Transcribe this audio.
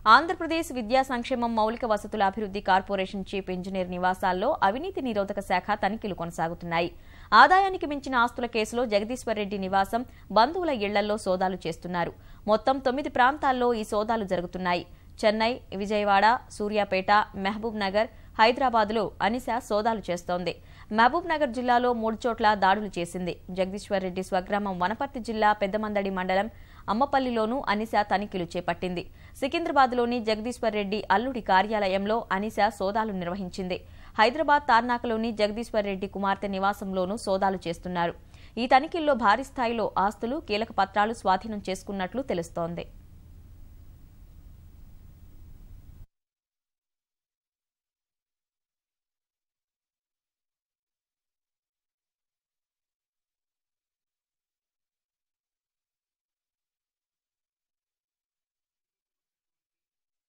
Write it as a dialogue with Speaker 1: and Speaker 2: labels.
Speaker 1: ఆంధ్రప్రదేశ్ విద్యా సంక్షేమం మౌలిక వసతుల అభివృద్ధి కార్పొరేషన్ చీఫ్ ఇంజనీర్ నివాసాల్లో అవినీతి నిరోధక శాఖ తనిఖీలు కొనసాగుతున్నాయి. ఆదాయానికి మించిన ఆస్తుల కేసులో జగదీశ్వర్ రెడ్డి నివాసం, బంధువుల ఇళ్లలో సోదాలు చేస్తున్నారు. మొత్తం 9 ప్రాంతాల్లో ఈ సోదాలు జరుగుతున్నాయి. చెన్నై, విజయవాడ, సూర్యాపేట, మహబూబ్ నగర్, హైదరాబాద్లో అనిశ సోదాలు చేస్తోంది. మహబూబ్ నగర్ జిల్లాలో 3 చోట్ల దాడులు చేసింది. జగదీశ్వర్ రెడ్డి స్వగ్రామం వనపర్తి జిల్లా పెద్దమందడి మండలం అమ్మపల్లిలోనూ అనిశ తనిఖీలు చేపట్టింది. సికింద్రాబాద్లోని జగదీశ్వర్ రెడ్డి అల్లుడి కార్యాలయంలో అనిశ సోదాలు నిర్వహించింది. హైదరాబాద్ తార్నాకలోని జగదీశ్వర్ రెడ్డి కుమార్తె నివాసంలోనూ సోదాలు చేస్తున్నారు. ఈ తనిఖీల్లో భారీ స్థాయిలో ఆస్తులు, కీలక పత్రాలు స్వాధీనం చేసుకున్నట్లు తెలుస్తోంది.